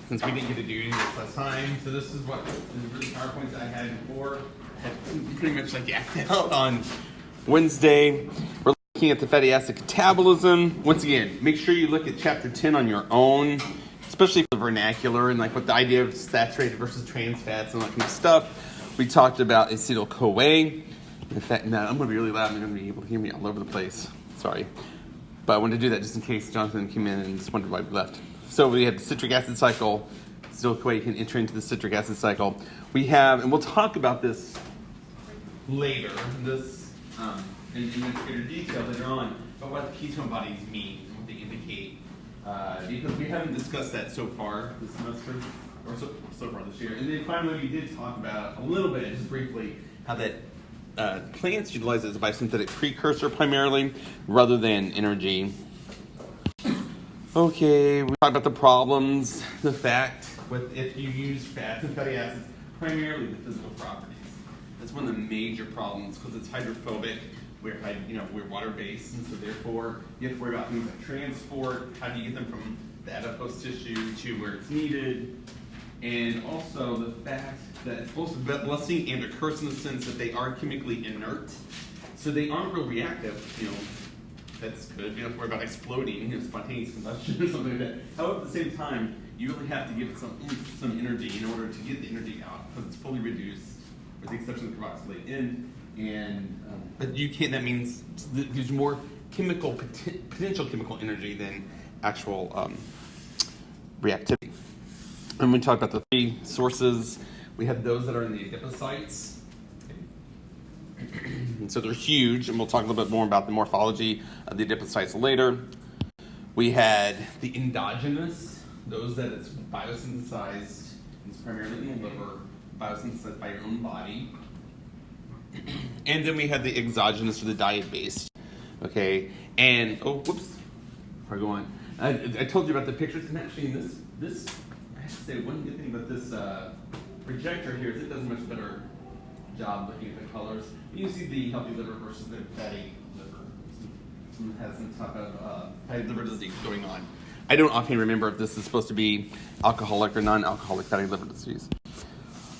since we didn't get to do any this last time. So this is what the PowerPoints that I had before. I had pretty much like acted out on Wednesday. We're looking at the fatty acid catabolism. Once again, make sure you look at chapter 10 on your own, especially for the vernacular and like what the idea of saturated versus trans fats and that kind of stuff. We talked about acetyl-CoA. In fact, now I'm going to be really loud and you're going to be able to hear me all over the place. Sorry. But I wanted to do that just in case Jonathan came in and just wondered why we left. So we had the citric acid cycle. Acetyl-CoA can enter into the citric acid cycle. We have, and we'll talk about this later, in greater detail later on, but what the ketone bodies mean and what they indicate. Because we haven't discussed that so far this semester, or so far this year. And then finally, we did talk about a little bit, just briefly, how that plants utilize it as a biosynthetic precursor primarily, rather than energy. Okay, we talked about the problems, the fact with if you use fats and fatty acids, primarily the physical properties. That's one of the major problems because it's hydrophobic. We're water-based, and so therefore you have to worry about things like transport. How do you get them from the adipose tissue to where it's needed? And also the fact that it's both blessing and a curse in the sense that they are chemically inert. So they aren't real reactive, that's good. You don't have to worry about exploding, spontaneous combustion or something like that. However, at the same time, you really have to give it some energy in order to get the energy out because it's fully reduced, with the exception of the carboxylate end. And but you can't. That means there's more potential chemical energy than actual reactivity. And we talk about the three sources. We have those that are in the adipocytes. And so they're huge, and we'll talk a little bit more about the morphology of the adipocytes later. We had the endogenous, those that it's biosynthesized, it's primarily in the liver, biosynthesized by your own body. And then we had the exogenous, or the diet-based. Okay, and before I go on, I told you about the pictures, and actually in this I have to say one good thing about this projector here is it does a much better job looking at the colors. You see the healthy liver versus the fatty liver. Someone has some type of fatty liver disease going on. I don't often remember if this is supposed to be alcoholic or non-alcoholic fatty liver disease.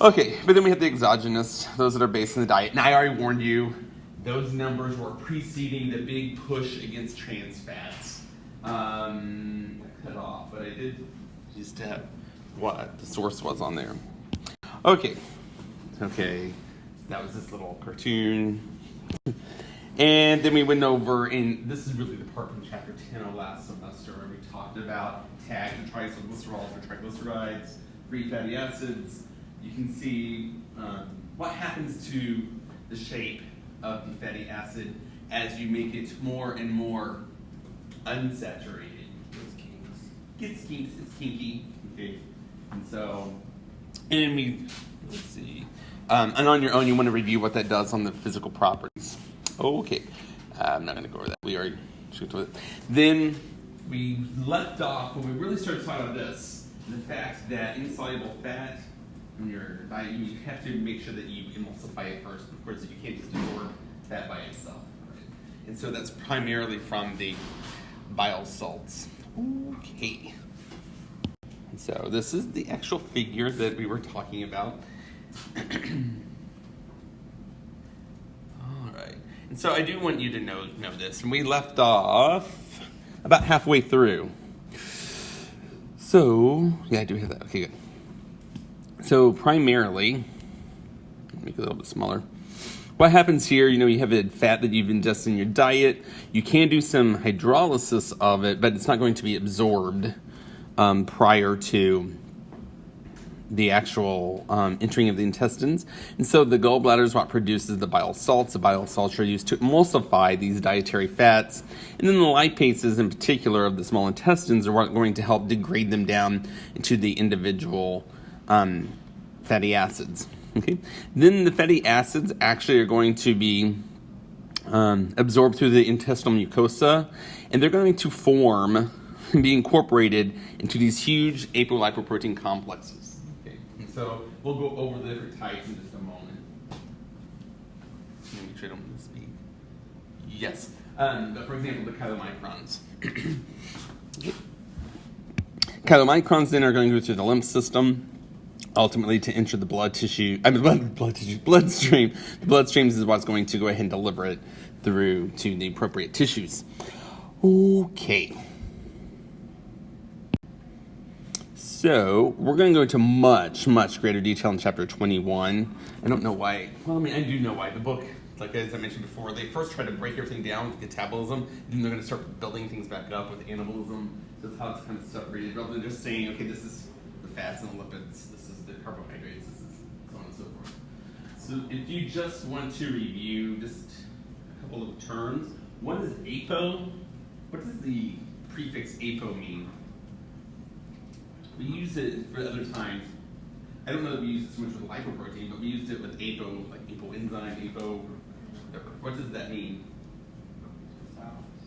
Okay, but then we have the exogenous, those that are based on the diet. And I already warned you, those numbers were preceding the big push against trans fats. I cut off, but I did just have what the source was on there. Okay, that was this little cartoon. And then we went over, and this is really the part from chapter 10 of last semester, where we talked about tags and triglycerols or triglycerides, free fatty acids. You can see what happens to the shape of the fatty acid as you make it more and more unsaturated. It's kinky. Okay, and so, let's see. And on your own, you want to review what that does on the physical properties. Okay, I'm not going to go over that. We already shoot with it. Then we left off when we really started talking about this, the fact that insoluble fat in your diet, you have to make sure that you emulsify it first. Of course, you can't just absorb fat by itself. Right? And so that's primarily from the bile salts. Okay. So this is the actual figure that we were talking about. All right. And so I do want you to know this. And we left off about halfway through. So, yeah, I do have that. Okay, good. So primarily, make it a little bit smaller. What happens here, you have a fat that you've ingested in your diet. You can do some hydrolysis of it, but it's not going to be absorbed prior to the actual entering of the intestines. And so the gallbladder is what produces the bile salts. The bile salts are used to emulsify these dietary fats. And then the lipases in particular of the small intestines are what going to help degrade them down into the individual fatty acids. Okay. Then the fatty acids actually are going to be absorbed through the intestinal mucosa, and they're going to form and be incorporated into these huge apolipoprotein complexes. Okay. And so we'll go over the different types in just a moment. Let me make sure I don't misspeak. Yes. But for example, the chylomicrons. Okay. Chylomicrons then are going to go through the lymph system, ultimately to enter the bloodstream. The bloodstream is what's going to go ahead and deliver it through to the appropriate tissues. Okay. So we're going to go into much, much greater detail in chapter 21. I don't know why. Well, I mean, I do know why. The book, like as I mentioned before, they first try to break everything down with catabolism, then they're going to start building things back up with anabolism. So that's how it's kind of separated, rather than just saying, okay, this is the fats and the lipids, this is the carbohydrates, this is so on and so forth. So if you just want to review just a couple of terms, what is APO? What does the prefix APO mean? We use it for other times. I don't know that we use it so much with lipoprotein, but we used it with APO, like APO enzyme, APO, whatever. What does that mean?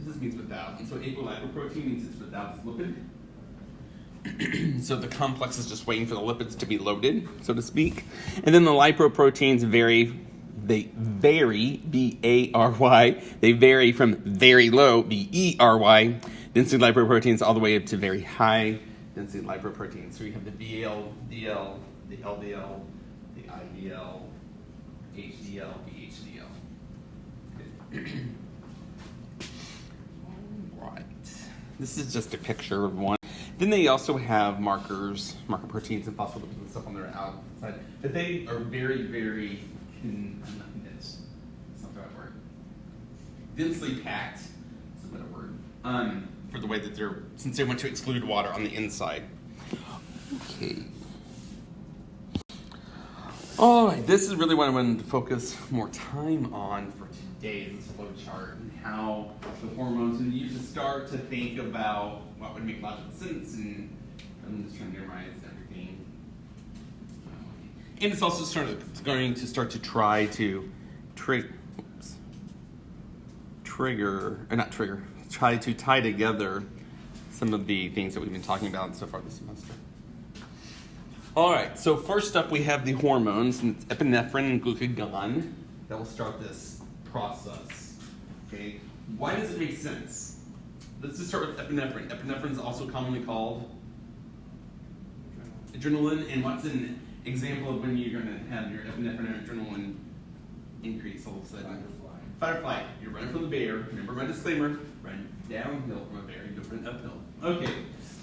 This means without. And so apolipoprotein means it's without lipid. So the complex is just waiting for the lipids to be loaded, so to speak. And then the lipoproteins vary. They vary, B-A-R-Y. They vary from very low, B-E-R-Y, density lipoproteins all the way up to very high density lipoproteins. So we have the VL, DL, the LDL, the IDL, HDL, VHDL. Okay. Right. This is just a picture of one. Then they also have marker proteins and phospholipids and stuff on their outside. But they are very, very condensed. That's not the right word. Densely packed. That's a better word. For the way that they're, since they want to exclude water on the inside. Okay. All right, this is really what I wanted to focus more time on for today, this flow chart and how the hormones, and you just start to think about what would make logical sense, and I'm just trying to memorize everything. And it's also going to start to try to try to tie together some of the things that we've been talking about so far this semester. All right, so first up we have the hormones, and it's epinephrine and glucagon that will start this process. Okay, why does it make sense? Let's just start with epinephrine. Epinephrine is also commonly called adrenaline, and what's an example of when you're going to have your epinephrine and adrenaline increase all of a sudden? Fight or flight. You're running from the bear. Remember my disclaimer. Run downhill from a bear. You don't run uphill. Okay.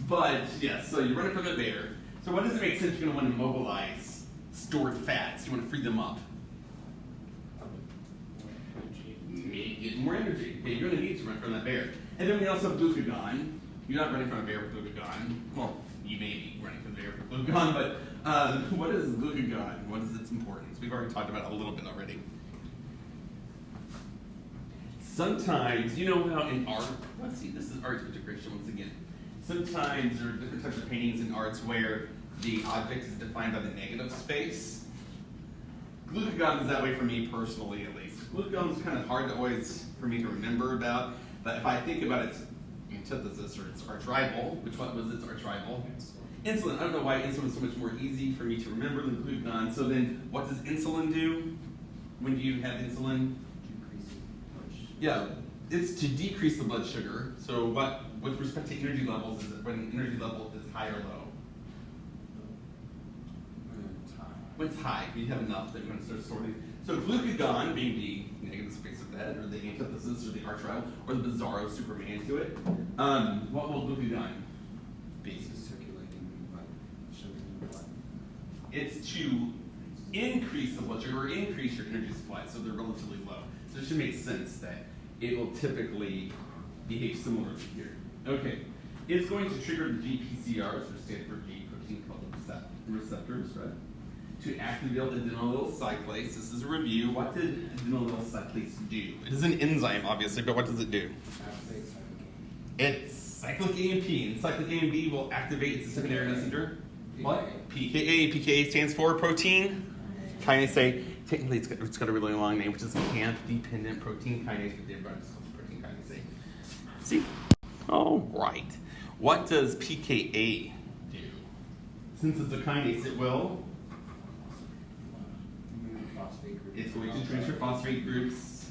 But, yes, so you're running from a bear. So what does it make sense you're going to want to mobilize stored fats? You want to free them up. Get more energy. Okay, you're going to need to run from that bear. And then we also have glucagon. You're not running from a bear with glucagon. Well, you may be running from a bear with glucagon, but what is glucagon? What is its importance? We've already talked about it a little bit already. Sometimes, you know how in art, let's see, this is art integration once again. Sometimes there are different types of paintings in arts where the object is defined by the negative space. Glucagon is that way for me personally, at least. Glucagon is kind of hard to always, for me to remember about, but if I think about its antithesis, or its arch-rival, which one was its arch-rival? Insulin. I don't know why insulin is so much more easy for me to remember than glucagon. So then, what does insulin do when you have insulin? Yeah, it's to decrease the blood sugar. So what, with respect to energy levels, is it when energy level is high or low? When it's high, you have enough that you're going to start sorting. So glucagon being the negative space of that, or the antithesis, or the arch-rival, or the bizarro Superman to it. What will glucagon be? Circulating blood, sugar in the blood. It's to increase the blood sugar or increase your energy supply, so they're relatively low. So it should make sense that it will typically behave similarly here. Okay, it's going to trigger the GPCRs, or stand for G protein called receptors, right? To activate adenylyl cyclase. This is a review. What did adenylyl cyclase do? It is an enzyme, obviously, but what does it do? It's cyclic AMP, and cyclic AMP will activate its secondary messenger. What? PKA. PKA stands for protein kinase A. Technically, it's got a really long name, which is camp-dependent protein kinase, but everybody just calls it protein kinase A. See? All right. What does PKA do? Since it's a kinase, it will? It's going to transfer phosphate groups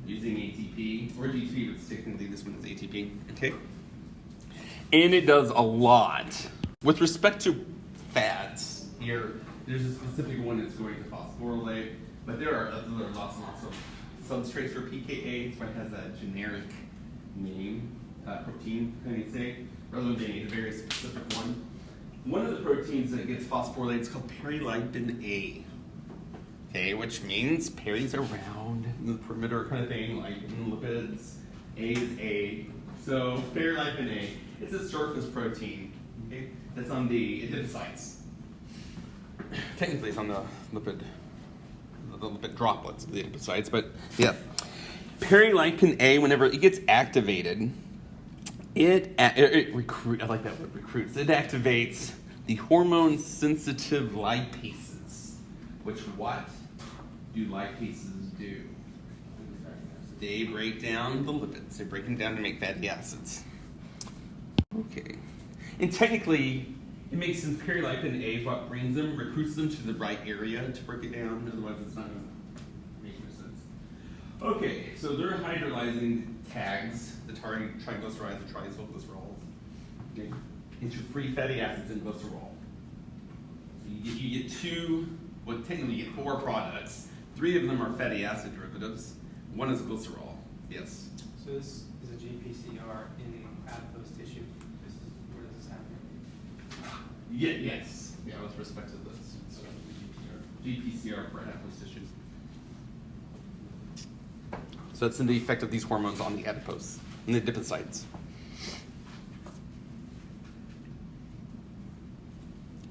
using ATP, or GTP, but technically this one is ATP. Okay? And it does a lot. With respect to fats, here, there's a specific one that's going to phosphorylate, but there are lots and lots of substrates for pKa. That's why it has that generic name, protein, can you say, rather than being a very specific one. One of the proteins that gets phosphorylated is called perilipin A. Okay, which means peri's around in the perimeter kind of thing, like in lipids. A is A. So perilipin A, it's a surface protein. Okay, that's on the adipocytes. Technically, it's on the lipid droplets of the adipocytes, but yeah. Perilipin A, whenever it gets activated, it recruits. I like that word, recruits. It activates the hormone-sensitive lipases. Which what do lipases do? They break down the lipids. They break them down to make fatty acids. Okay. And technically, it makes sense. Perilipin A is what brings them, recruits them to the right area to break it down. Otherwise, it's not going to make any sense. Okay, so they're hydrolyzing tags, the triglycerides or triacylglycerols. Okay. Into free fatty acids and glycerol. So you get two, well, technically you get 4 products. 3 of them are fatty acid derivatives. 1 is glycerol. Yes. So this is a GPCR in adipose tissue. Where does this happen? Yes. Yeah, with respect to this. So GPCR for adipose tissues. So it's in the effect of these hormones on the adipose, and the adipocytes.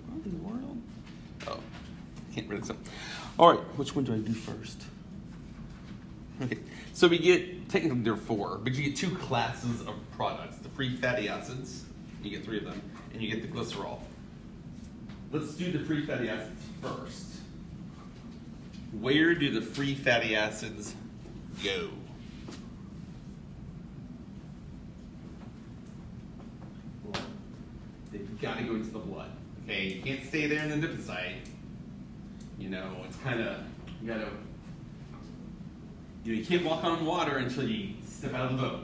What in the world? Oh, can't read this up. All right, which one do I do first? Okay, so we get, technically there are 4, but you get 2 classes of products. The free fatty acids, you get 3 of them, and you get the glycerol. Let's do the free fatty acids first. Where do the free fatty acids go? Blood. They've got to go into the blood. Okay, you can't stay there in the adipocyte. You know, it's kind of, you can't walk on water until you step out of the boat.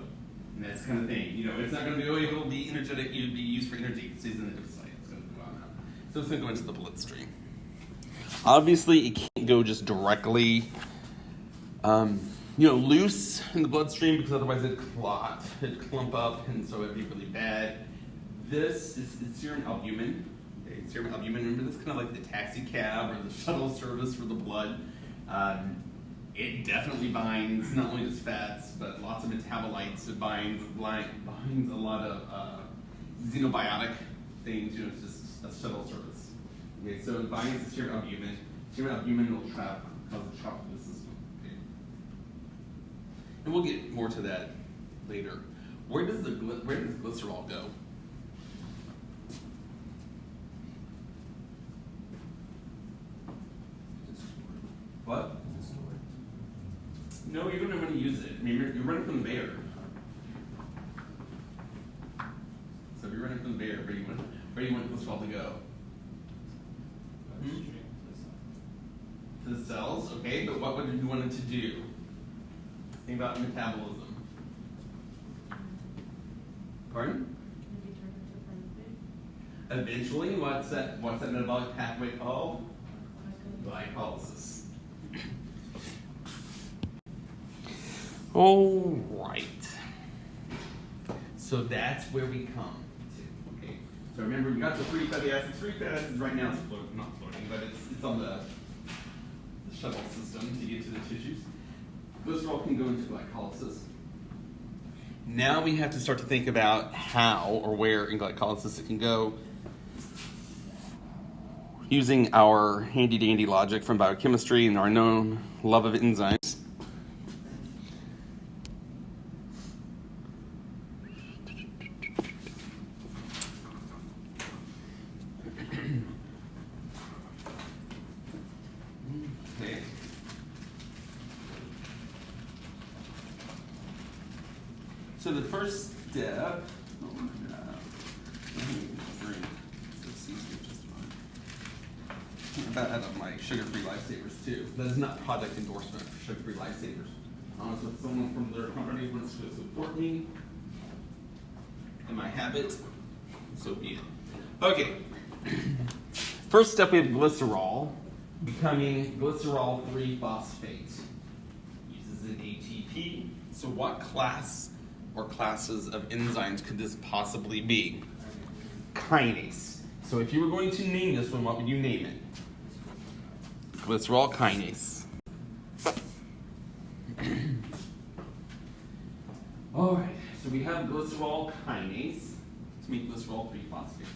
And that's the kind of thing. You know, it's not going to be, it'll be energetic, it'll be used for energy. It stays in the adipocyte. It's going to go out now. So it's going to go into the bloodstream. Obviously, it can't go just directly, loose in the bloodstream because otherwise it'd clump up, and so it'd be really bad. This is serum albumin. Okay, serum albumin, remember, this is kind of like the taxi cab or the shuttle service for the blood. It definitely binds not only just fats, but lots of metabolites. It binds a lot of xenobiotic things. It's just a shuttle service. Okay, so it binds the serum albumin. Serum albumin will cause a shock to the system. Okay. And we'll get more to that later. Where does glycerol go? What? No, you're going to want to use it. I mean, you're running from the bear. So if you're running from the bear, where do you want glycerol to go? To the cells, okay, but what would you want it to do? Think about metabolism. Pardon? Eventually, what's that metabolic pathway called? Glycolysis. All right. So that's where we come to. Okay. So remember, we got the free fatty acids. Free fatty acids right now is not floating, but it's on the shuttle system to get to the tissues. Glycerol can go into glycolysis. Now we have to start to think about how or where in glycolysis it can go, using our handy-dandy logic from biochemistry and our known love of enzymes. Okay. So the first step, I have my sugar-free lifesavers too. That is not product endorsement for sugar-free lifesavers. So if someone from their company wants to support me in my habit so be it. Okay. First step, we have glycerol becoming glycerol 3-phosphate. Uses an ATP. So what class or classes of enzymes could this possibly be? Kinase. So if you were going to name this one, what would you name it? Glycerol kinase. All right, so we have glycerol kinase to make glycerol 3-phosphate.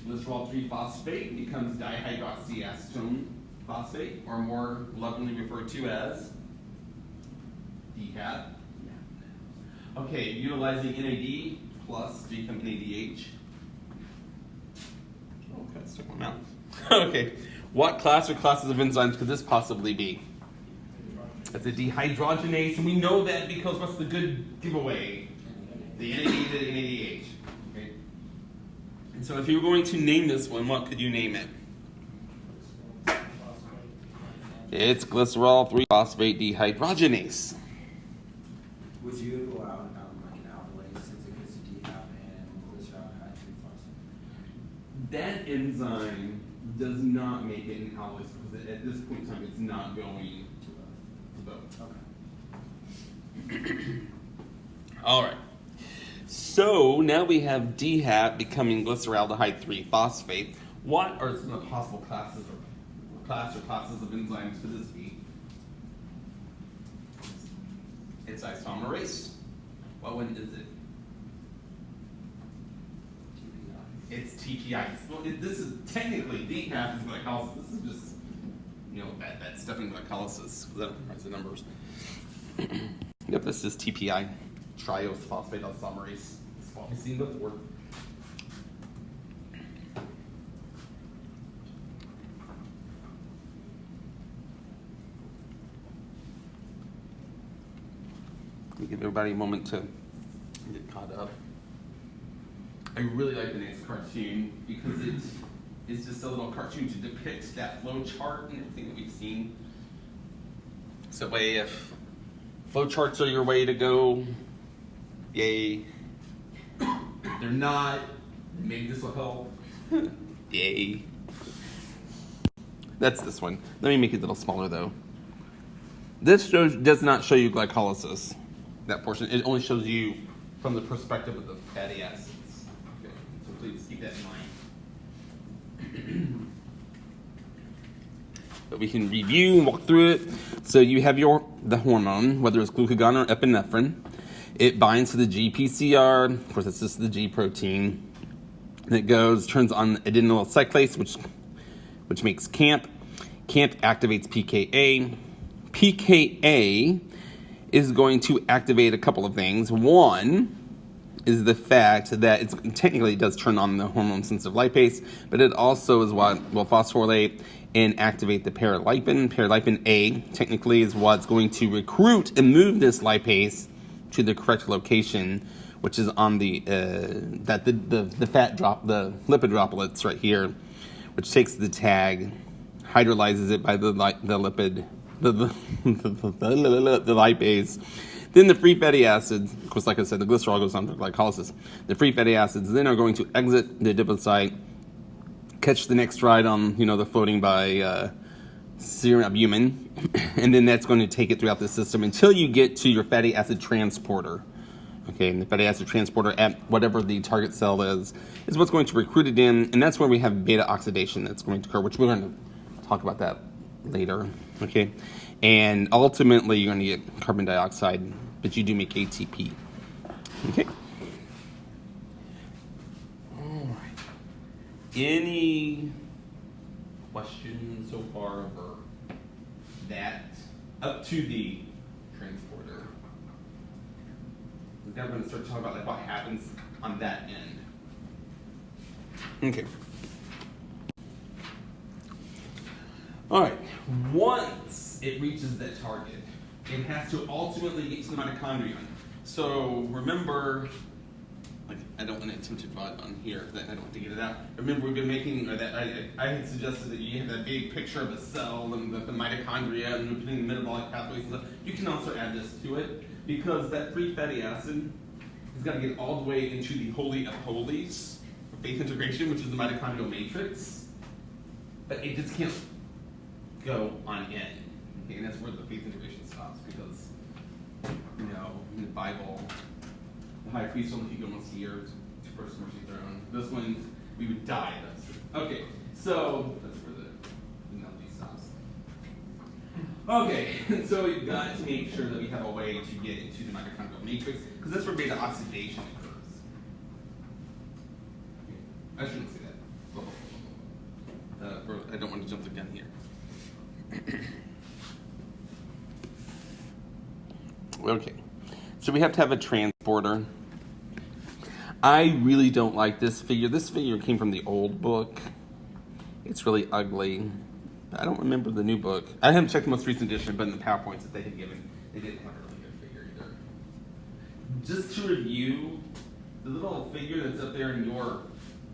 Glycerol 3-phosphate becomes dihydroxyacetone phosphate, or more lovingly referred to as DHAP. Okay, utilizing NAD plus to become NADH. Oh, okay, let's take one out. Okay, what class or classes of enzymes could this possibly be? That's a dehydrogenase, and we know that because what's the good giveaway? The NAD to NADH. Okay. And so if you were going to name this one, what could you name it? It's glycerol 3-phosphate dehydrogenase. Would you go out like an alkylase since it gets DHAP and glycerol 3-phosphate? That enzyme does not make it an alkylase because at this point in time it's not going to both. Okay. All right. So now we have DHAP becoming glyceraldehyde 3-phosphate. What are some of the possible classes of enzymes could this be? It's isomerase. What one is it? It's TPI. Well, this is technically DHAP is glycolysis. This is just, that step in glycolysis. That writes the numbers. Yep, this is TPI, triose phosphate isomerase. This is what we've seen before. Let me give everybody a moment to get caught up. I really like the next cartoon because it's just a little cartoon to depict that flow chart and everything that we've seen. So if flow charts are your way to go, yay. If they're not, maybe this will help. Yay. That's this one. Let me make it a little smaller though. This does not show you glycolysis. That portion, it only shows you from the perspective of the fatty acids. Okay, so please keep that in mind. But we can review and walk through it. So you have the hormone, whether it's glucagon or epinephrine. It binds to the GPCR. Of course, it's just the G protein. And it turns on adenylyl cyclase, which makes CAMP. CAMP activates PKA. PKA is going to activate a couple of things. One is the fact that it technically does turn on the hormone-sensitive lipase, but it also is what will phosphorylate and activate the paralipin. Paralipin A technically is what's going to recruit and move this lipase to the correct location, which is on the lipid droplets right here, which takes the tag, hydrolyzes it by the lipid. The lipase. Then the free fatty acids, of course, like I said, the glycerol goes on to glycolysis. The free fatty acids then are going to exit the adipocyte, catch the next ride on, the floating by serum albumin, and then that's going to take it throughout the system until you get to your fatty acid transporter. Okay, and the fatty acid transporter at whatever the target cell is what's going to recruit it in, and that's where we have beta oxidation that's going to occur, which we're going to talk about that later. Okay, and ultimately you're going to get carbon dioxide, but you do make ATP. Okay. All right. Any questions so far over that up to the transporter? Now we're going to start talking about what happens on that end. Okay. All right, once it reaches that target, it has to ultimately get to the mitochondrion. So remember, I don't want to attempt to draw it on here, I don't want to get it out. Remember we've been making, I had suggested that you have that big picture of a cell and the mitochondria and putting the metabolic pathways and stuff. You can also add this to it because that free fatty acid He's got to get all the way into the holy of holies for faith integration, which is the mitochondrial matrix. But it just can't go on in. Okay, and that's where the faith integration stops because, in the Bible, the high priest only could go once a year to first mercy throne. This one, we would die. Okay, so that's where the analogy stops. Okay, so we've got to make sure that we have a way to get into the mitochondrial matrix because that's where beta oxidation occurs. Okay, I shouldn't say that. I don't want to jump the gun here. Okay, so we have to have a transporter. I really don't like this figure. This figure came from the old book. It's really ugly. I don't remember the new book. I haven't checked the most recent edition, but in the PowerPoints that they had given, they didn't have a really good figure either. Just to review, the little figure that's up there in your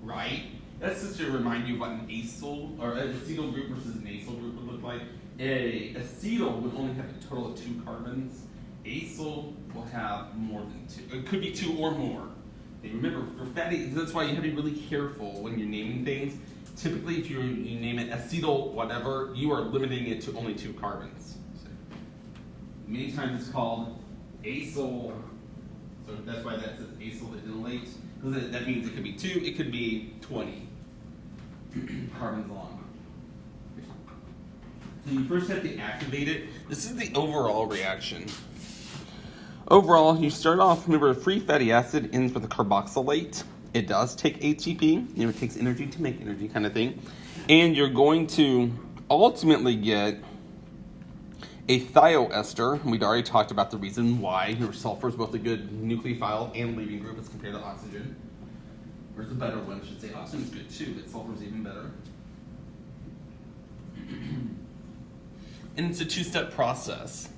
right, that's just to remind you what an acyl or an acetyl group versus an acyl group would look like. A acetyl would only have a total of 2 carbons. Acyl will have more than 2. It could be 2 or more. And remember, for fatty, that's why you have to be really careful when you're naming things. Typically, if you name it acetyl whatever, you are limiting it to only 2 carbons. So, many times it's called acyl, so that's why that says acyl adenylate. Because that means it could be 2, it could be 20 carbons long. So you first have to activate it. This is the overall reaction. Overall, you start off, remember, a free fatty acid ends with a carboxylate. It does take ATP. It takes energy to make energy kind of thing. And you're going to ultimately get a thioester. We'd already talked about the reason why. Sulfur is both a good nucleophile and leaving group as compared to oxygen. Or it's a better one, I should say. Oxygen is good too, but sulfur is even better. And it's a 2-step process.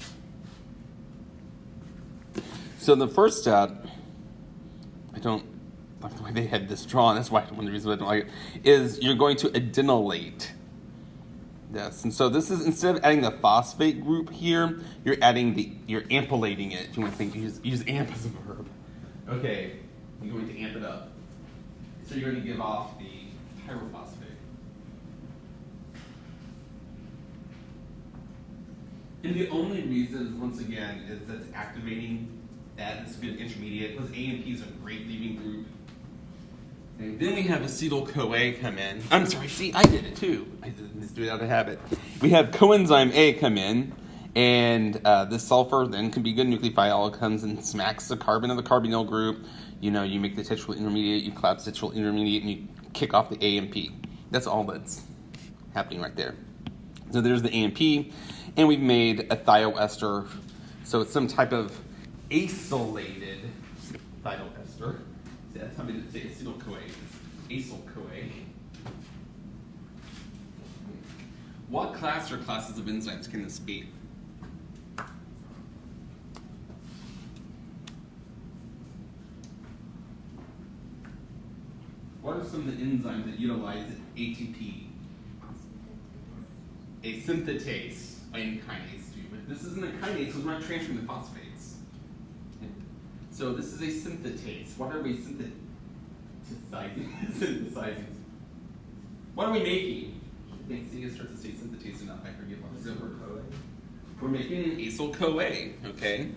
So the first step, I don't like the way they had this drawn, that's why one of the reasons I don't like it, is you're going to adenylate this. And so this is, instead of adding the phosphate group here, you're amylating it. If you want to think, use amp as a verb. Okay, you're going to amp it up. So you're going to give off the pyrophosphate. And the only reason, once again, is that's activating that. It's a good intermediate, because AMP is a great leaving group. And then we have acetyl-CoA come in. I'm sorry, see, I did it too. I just do it out of habit. We have coenzyme A come in, and this sulfur then can be good nucleophile. It comes and smacks the carbon of the carbonyl group. You make the tetranyl intermediate, you collapse tetranyl intermediate, and you kick off the AMP. That's all that's happening right there. So there's the AMP, and we've made a thioester. So it's some type of acylated thioester. See, that's how we say acetyl-CoA. It's acyl-CoA. What class or classes of enzymes can this be? What are some of the enzymes that utilize ATP? A synthetase and kinase too, but this isn't a kinase, so we're not transferring the phosphates. So this is a synthetase. What are we synthesizing? What are we making? See, it starts to say synthetase enough. I forget what it's CoA. We're making an acyl-CoA, okay?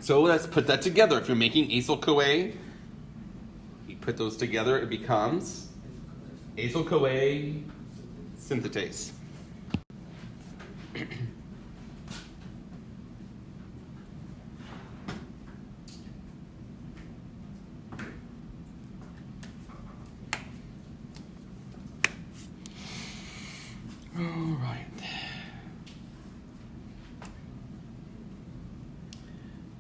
So let's put that together. If you're making acyl-CoA, you put those together, it becomes acyl-CoA synthetase. All right.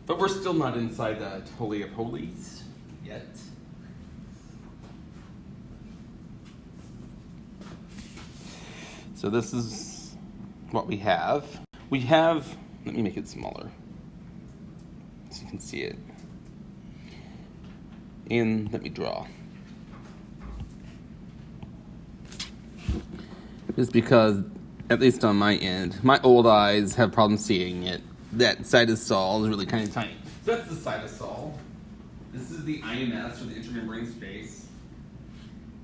But we're still not inside the Holy of Holies yet. So this is what we have. We have, let me make it smaller so you can see it. And let me draw. Just because, at least on my end, my old eyes have problems seeing it. That cytosol is really kind of tiny. So that's the cytosol. This is the IMS, or the intermembrane space.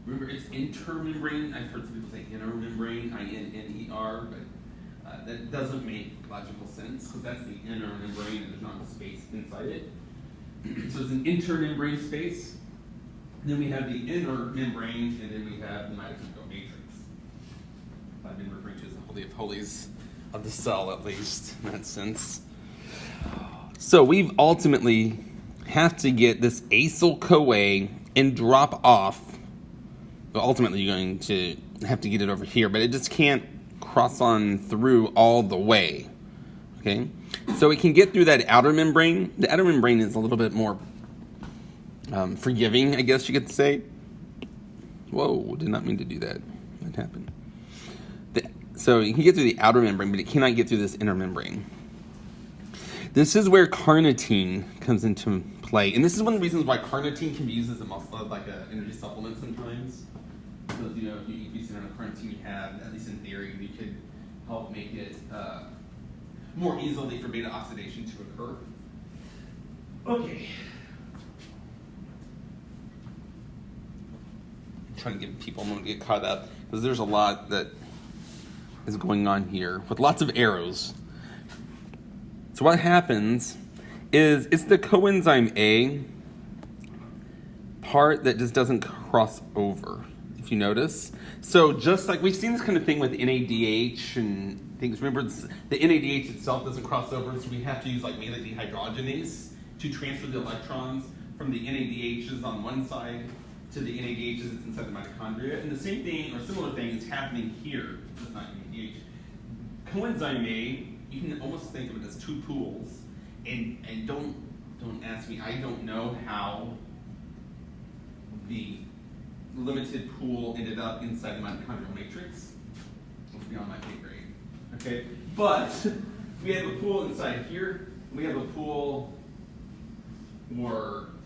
Remember, it's intermembrane. I've heard some people say intermembrane, I-N-N-E-R, but that doesn't make logical sense, because that's the inner membrane and there's not a space inside it. So it's an intermembrane space. And then we have the inner membrane, and then we have the mitochondrial matrix. I've been referring to as the Holy of Holies of the cell, at least, in that sense. So we've ultimately have to get this acyl-CoA and drop off. Well, ultimately, you're going to have to get it over here, but it just can't cross on through all the way. Okay? So it can get through that outer membrane. The outer membrane is a little bit more forgiving, I guess you could say. Whoa, did not mean to do that. That happened. So you can get through the outer membrane, but it cannot get through this inner membrane. This is where carnitine comes into play. And this is one of the reasons why carnitine can be used as a muscle, like an energy supplement sometimes. Because, you know, if you increase the amount of carnitine you have, at least in theory, you could help make it more easily for beta oxidation to occur. Okay. I'm trying to give people a moment to get caught up, because there's a lot that is going on here with lots of arrows. So what happens is it's the coenzyme A part that just doesn't cross over, if you notice. So just like we've seen this kind of thing with NADH and things. Remember, the NADH itself doesn't cross over, so we have to use like malate dehydrogenase to transfer the electrons from the NADHs on one side to the NADHs that's inside the mitochondria. And the same thing, or similar thing, is happening here. It's not NADH. Coenzyme A, you can almost think of it as two pools. And don't ask me, I don't know how the limited pool ended up inside the mitochondrial matrix. It's beyond my pay grade. Okay? But we have a pool inside here. We have a pool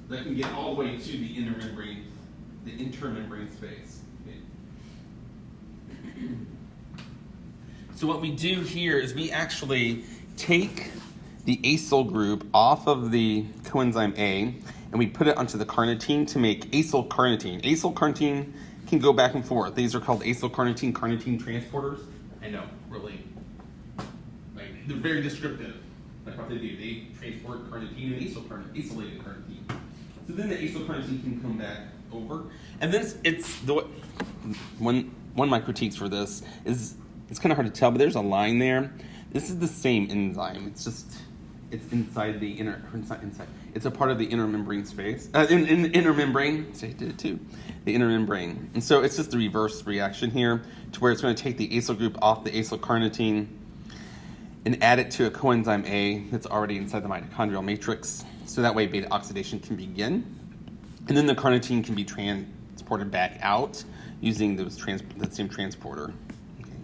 that can get all the way to the inner membrane, the intermembrane space. Okay. So what we do here is we actually take the acyl group off of the coenzyme A, and we put it onto the carnitine to make acyl carnitine. Acyl carnitine can go back and forth. These are called acyl carnitine transporters. I know, really, like, they're very descriptive. Like what they do, they transport carnitine and acylated carnitine. So then the acyl carnitine can come back over, and then it's the one of my critiques for this is it's kind of hard to tell, but there's a line there. This is the same enzyme. It's inside the inside. It's a part of the inner membrane space. In the inner membrane. So I did it too. The inner membrane. And so it's just the reverse reaction here, to where it's going to take the acyl group off the acyl carnitine and add it to a coenzyme A that's already inside the mitochondrial matrix. So that way beta oxidation can begin. And then the carnitine can be transported back out using that same transporter. Okay.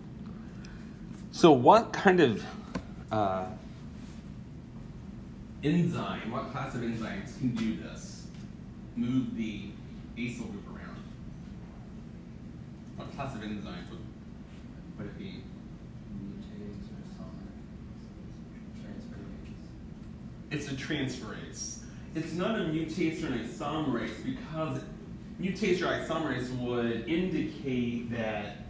So what kind of enzyme, what class of enzymes can do this? Move the acyl group around. What class of enzymes would it be? Mutase or transferase. It's a transferase. It's not a mutase or an isomerase, because mutase or isomerase would indicate that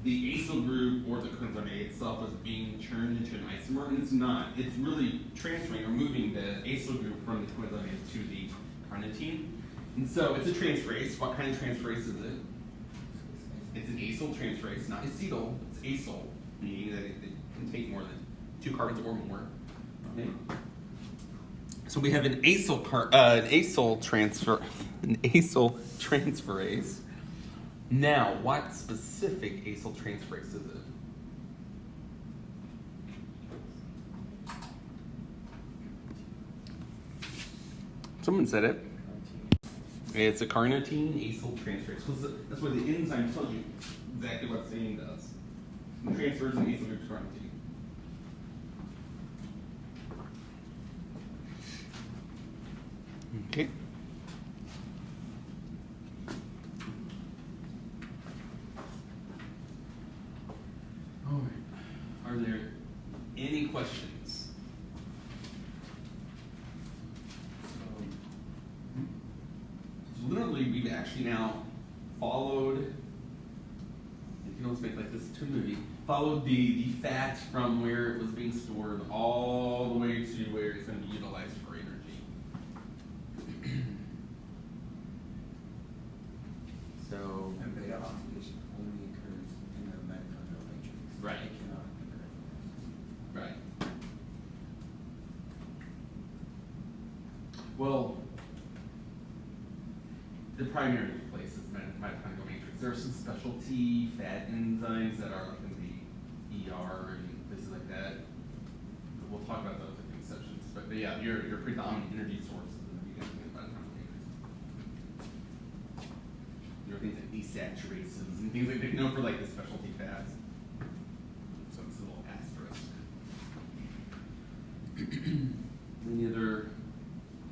the acyl group or the coenzyme A itself is being turned into an isomer, and it's not. It's really transferring or moving the acyl group from the coenzyme A to the carnitine. And so it's a transferase. What kind of transferase is it? It's an acyl transferase, not acetyl. It's acyl, meaning that it can take more than 2 carbons or more. Okay. So we have an acyl transferase. Now, what specific acyl transferase is it? Someone said it. It's a carnitine acyl transferase. That's what the enzyme tells you exactly what it's saying does. It transfers an acyl group to carnitine. Okay. All right. Are there any questions? actually now followed, you can almost make like this to a movie, followed the fat from where it was being stored all the way to where it's going to be utilized for energy. So, And beta oxidation only occurs in the mitochondrial matrix. Right. It cannot occur anywhere else. right. Well, the primary place is mitochondrial matrix. There are some specialty fat enzymes that are like in the ER and places like that. But we'll talk about those in exceptions. But yeah, your predominant energy source is going to be mitochondrial matrix. There are things like desaturases and things like that, for like the specialty fats. So it's a little asterisk. Any other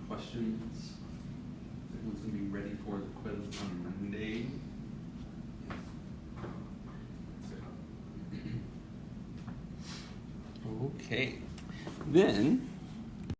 questions? Everyone's going to be ready for the quiz on Monday. Okay. Then